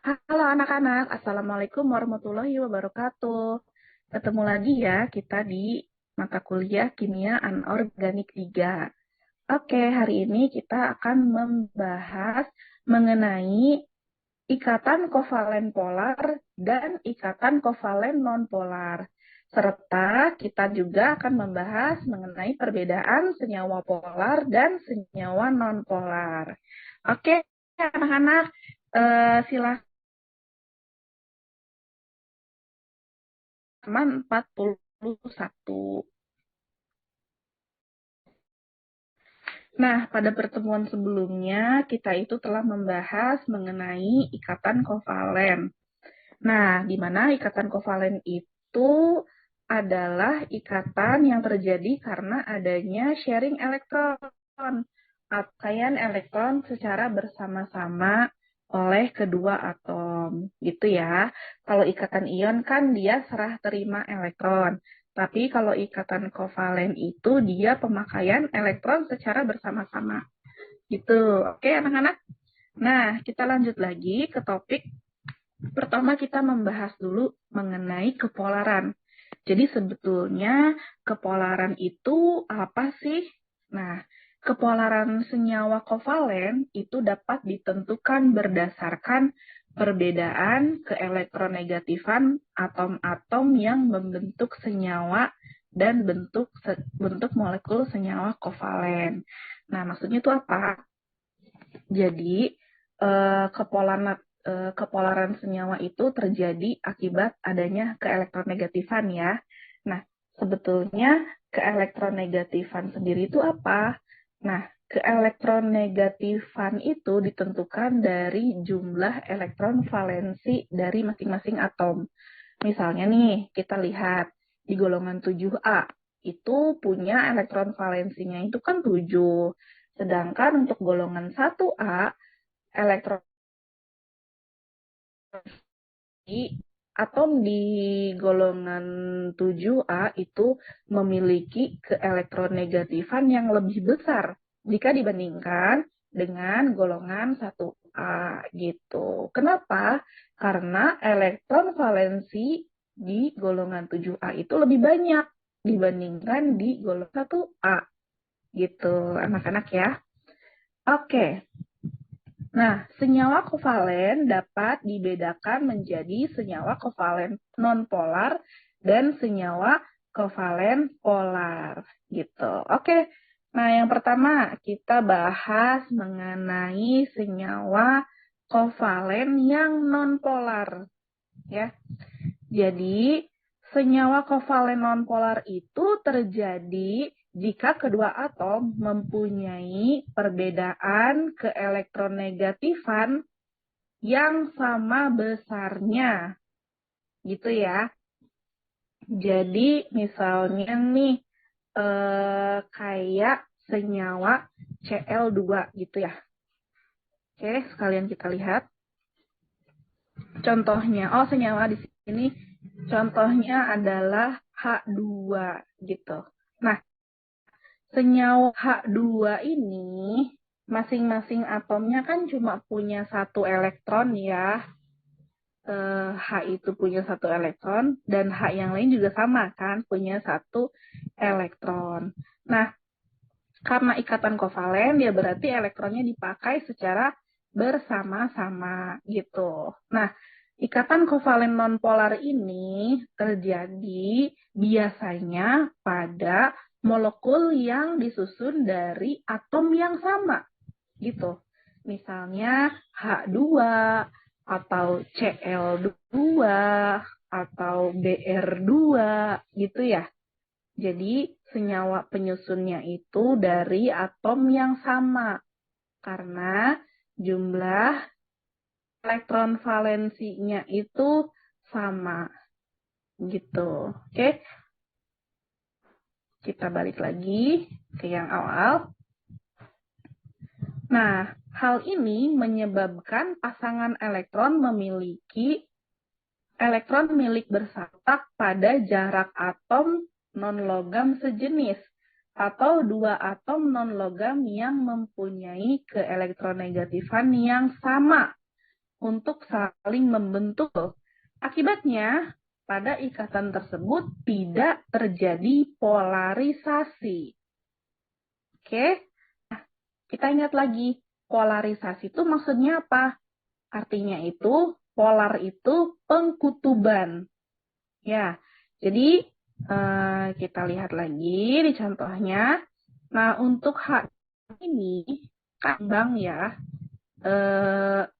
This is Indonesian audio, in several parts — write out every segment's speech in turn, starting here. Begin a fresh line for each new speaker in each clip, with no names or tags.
Halo anak-anak, Assalamualaikum warahmatullahi wabarakatuh. Ketemu lagi ya kita di mata kuliah Kimia Anorganik 3. Oke, hari ini kita akan membahas mengenai ikatan kovalen polar dan ikatan kovalen nonpolar. Serta kita juga akan membahas mengenai perbedaan senyawa polar dan senyawa nonpolar. Oke, anak-anak, silakan. Halaman 41. Nah, pada pertemuan sebelumnya kita itu telah membahas mengenai ikatan kovalen. Nah, di mana ikatan kovalen itu adalah ikatan yang terjadi karena adanya sharing elektron, pakaian elektron secara bersama-sama oleh kedua atom, gitu ya. Kalau ikatan ion kan dia serah terima elektron, tapi kalau ikatan kovalen itu dia pemakaian elektron secara bersama-sama, gitu. Oke, anak-anak. Nah, kita lanjut lagi ke topik. Pertama kita membahas dulu mengenai kepolaran. Jadi sebetulnya kepolaran itu apa sih? Nah, kepolaran senyawa kovalen itu dapat ditentukan berdasarkan perbedaan keelektronegatifan atom-atom yang membentuk senyawa dan bentuk molekul senyawa kovalen. Nah, maksudnya itu apa? Jadi, kepolaran senyawa itu terjadi akibat adanya keelektronegatifan ya. Nah, sebetulnya keelektronegatifan sendiri itu apa? Nah, keelektronegatifan itu ditentukan dari jumlah elektron valensi dari masing-masing atom. Misalnya nih, kita lihat di golongan 7A, itu punya elektron valensinya itu kan 7. Sedangkan untuk golongan 1A, elektron atom di golongan 7A itu memiliki keelektronegatifan yang lebih besar jika dibandingkan dengan golongan 1A gitu. Kenapa? Karena elektron valensi di golongan 7A itu lebih banyak dibandingkan di golongan 1A gitu, anak-anak ya. Oke. Nah, senyawa kovalen dapat dibedakan menjadi senyawa kovalen nonpolar dan senyawa kovalen polar gitu. Oke. Nah, yang pertama kita bahas mengenai senyawa kovalen yang nonpolar ya. Jadi, senyawa kovalen nonpolar itu terjadi jika kedua atom mempunyai perbedaan keelektronegatifan yang sama besarnya. Gitu ya. Jadi, misalnya nih, kayak senyawa Cl2 gitu ya. Oke, sekalian kita lihat. Contohnya, senyawa di sini contohnya adalah H2 gitu. Nah, senyawa H2 ini masing-masing atomnya kan cuma punya satu elektron ya. H itu punya satu elektron dan H yang lain juga sama kan, punya satu elektron. Nah, karena ikatan kovalen dia berarti elektronnya dipakai secara bersama-sama gitu. Nah, ikatan kovalen nonpolar ini terjadi biasanya pada molekul yang disusun dari atom yang sama gitu. Misalnya H2 atau Cl2 atau Br2 gitu ya. Jadi senyawa penyusunnya itu dari atom yang sama karena jumlah elektron valensinya itu sama gitu. Oke. Kita balik lagi ke yang awal. Nah, hal ini menyebabkan pasangan elektron memiliki elektron milik bersatak pada jarak atom non-logam sejenis atau dua atom non-logam yang mempunyai keelektronegatifan yang sama. untuk saling membentuk. Akibatnya, pada ikatan tersebut tidak terjadi polarisasi. Oke, nah, kita ingat lagi, polarisasi itu maksudnya apa? Artinya itu, polar itu pengkutuban. Ya, jadi kita lihat lagi di contohnya. Nah, untuk H ini, kambang ya,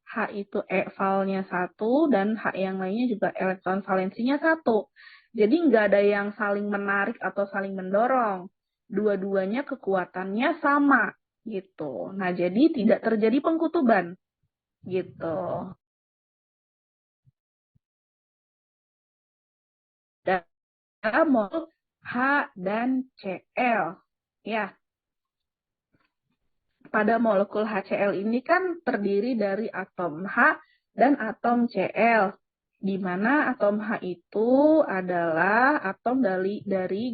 H itu valnya 1 dan H yang lainnya juga elektron valensinya 1. Jadi nggak ada yang saling menarik atau saling mendorong. Dua-duanya kekuatannya sama gitu. Nah, jadi tidak terjadi pengkutuban gitu. Dan mol H dan Cl. Ya, pada molekul HCl ini kan terdiri dari atom H dan atom Cl, di mana atom H itu adalah atom dari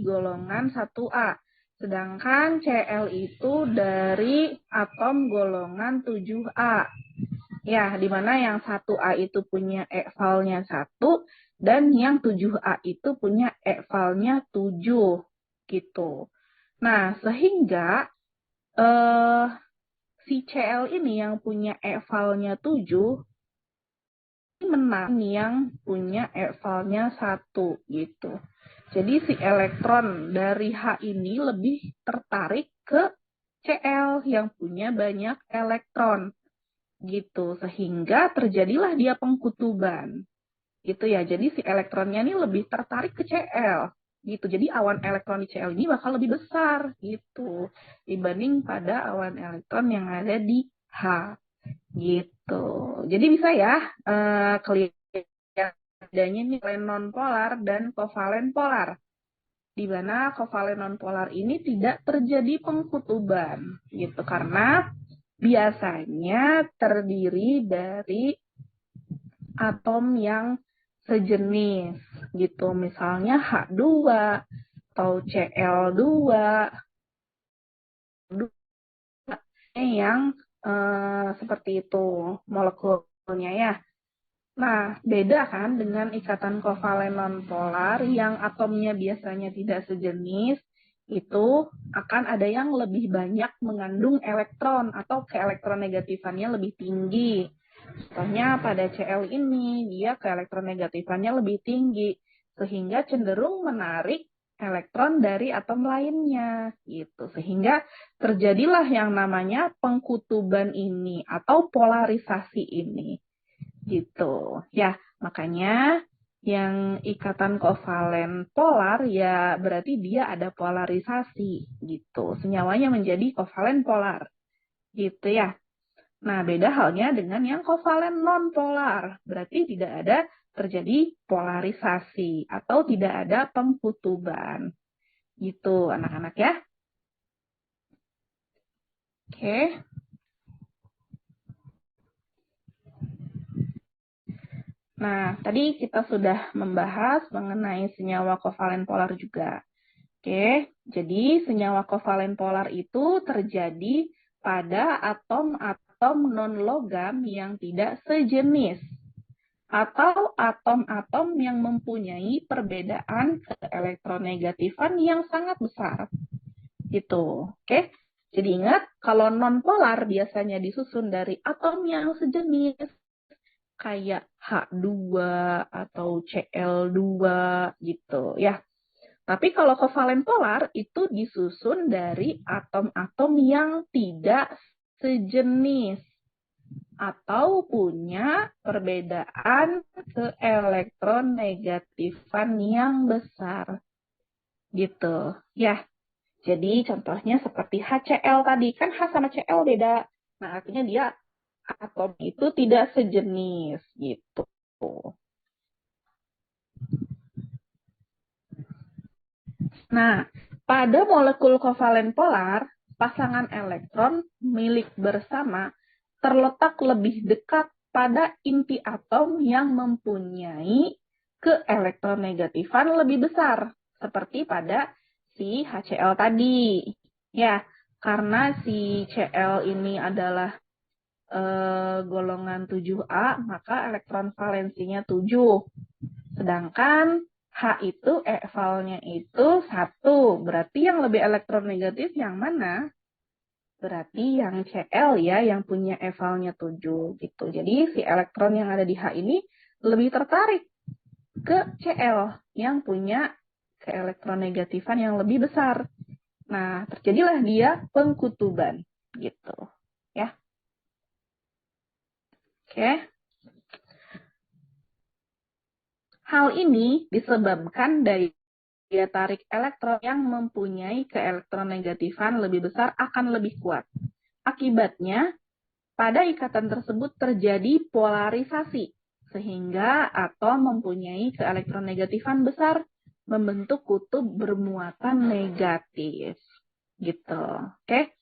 golongan 1A, sedangkan Cl itu dari atom golongan 7A. Ya, di mana yang 1A itu punya evalnya 1 dan yang 7A itu punya evalnya 7 gitu. Nah, sehingga si Cl ini yang punya evalnya 7 menang yang punya evalnya 1 gitu. Jadi si elektron dari H ini lebih tertarik ke Cl yang punya banyak elektron gitu, sehingga terjadilah dia pengkutuban gitu ya. Jadi si elektronnya ini lebih tertarik ke Cl gitu. Jadi awan elektron di Cl ini bakal lebih besar gitu dibanding pada awan elektron yang ada di H gitu. Jadi bisa ya kelihatan bedanya ini kovalen nonpolar dan kovalen polar. Di mana kovalen nonpolar ini tidak terjadi pengkutuban gitu karena biasanya terdiri dari atom yang sejenis gitu. Misalnya H2 atau Cl2 yang seperti itu molekulnya ya. Nah, beda kan dengan ikatan kovalen nonpolar yang atomnya biasanya tidak sejenis, itu akan ada yang lebih banyak mengandung elektron atau keelektronegatifannya lebih tinggi. Contohnya pada Cl ini, dia keelektronegatifannya lebih tinggi, sehingga cenderung menarik elektron dari atom lainnya, gitu. Sehingga terjadilah yang namanya pengkutuban ini atau polarisasi ini, gitu. Ya, makanya yang ikatan kovalen polar ya berarti dia ada polarisasi, gitu. Senyawanya menjadi kovalen polar, gitu ya. Nah, beda halnya dengan yang kovalen nonpolar. Berarti tidak ada terjadi polarisasi atau tidak ada pengkutuban. Gitu, anak-anak ya. Oke. Nah, tadi kita sudah membahas mengenai senyawa kovalen polar juga. Oke, jadi senyawa kovalen polar itu terjadi pada atom-atom non-logam yang tidak sejenis atau atom-atom yang mempunyai perbedaan keelektronegatifan yang sangat besar. Gitu. Oke. Jadi ingat, kalau non-polar biasanya disusun dari atom yang sejenis, kayak H2 atau Cl2 gitu ya. Tapi kalau kovalen polar itu disusun dari atom-atom yang tidak sejenis atau punya perbedaan keelektronegatifan yang besar. Gitu. Ya. Jadi contohnya seperti HCl tadi, kan H sama Cl beda. Nah, artinya dia atom itu tidak sejenis gitu. Nah, pada molekul kovalen polar, pasangan elektron milik bersama terletak lebih dekat pada inti atom yang mempunyai keelektronegatifan lebih besar, seperti pada si HCl tadi. Ya, karena si Cl ini adalah golongan 7A, maka elektron valensinya 7. Sedangkan H itu evalnya itu 1. Berarti yang lebih elektronegatif yang mana? Berarti yang Cl ya, yang punya evalnya 7 gitu. Jadi si elektron yang ada di H ini lebih tertarik ke Cl yang punya keelektronegatifan yang lebih besar. Nah, terjadilah dia pengkutuban gitu. Ya. Oke. Hal ini disebabkan daya tarik elektron yang mempunyai keelektronegatifan lebih besar akan lebih kuat. Akibatnya, pada ikatan tersebut terjadi polarisasi, sehingga atom mempunyai keelektronegatifan besar membentuk kutub bermuatan negatif. Gitu. Oke.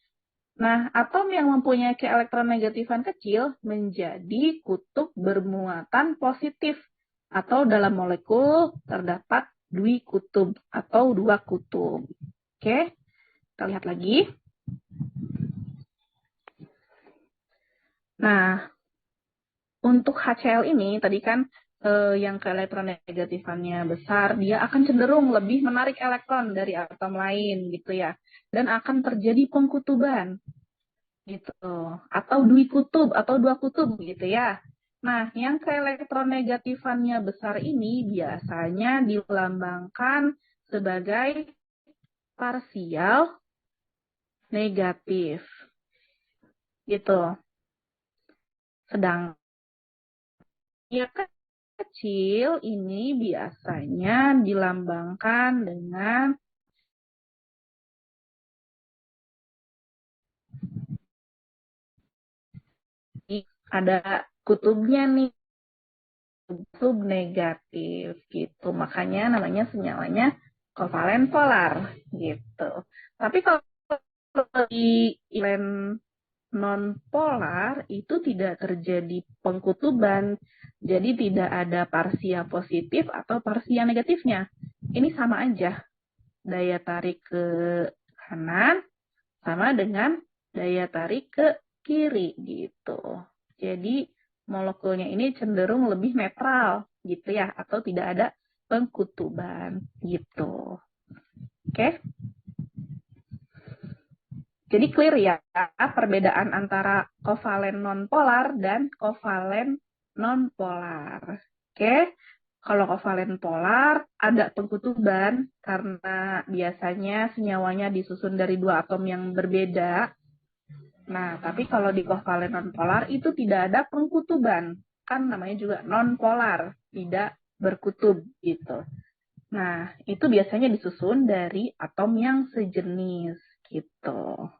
Nah, atom yang mempunyai keelektronegatifan kecil menjadi kutub bermuatan positif, atau dalam molekul terdapat dwikutub atau dua kutub. Oke, kita lihat lagi. Nah, untuk HCl ini tadi kan yang keelektronegatifannya besar, dia akan cenderung lebih menarik elektron dari atom lain gitu ya. Dan akan terjadi pengkutuban gitu. Atau dwikutub atau dua kutub gitu ya. Nah, yang keelektronegatifannya besar ini biasanya dilambangkan sebagai parsial negatif. Gitu. Sedang yang kecil ini biasanya dilambangkan dengan ada kutubnya nih, kutub negatif gitu. Makanya namanya senyalanya kovalen polar gitu. Tapi kalau di ilen non-polar itu tidak terjadi pengkutuban, jadi tidak ada parsia positif atau parsia negatifnya. Ini sama aja, daya tarik ke kanan sama dengan daya tarik ke kiri gitu. Jadi molekulnya ini cenderung lebih netral gitu ya, atau tidak ada pengkutuban gitu. Oke? Jadi clear ya perbedaan antara kovalen nonpolar dan kovalen nonpolar. Oke, kalau kovalen polar ada pengkutuban karena biasanya senyawanya disusun dari dua atom yang berbeda. Nah, tapi kalau di kovalen nonpolar itu tidak ada pengkutuban. Kan namanya juga nonpolar, tidak berkutub gitu. Nah, itu biasanya disusun dari atom yang sejenis gitu.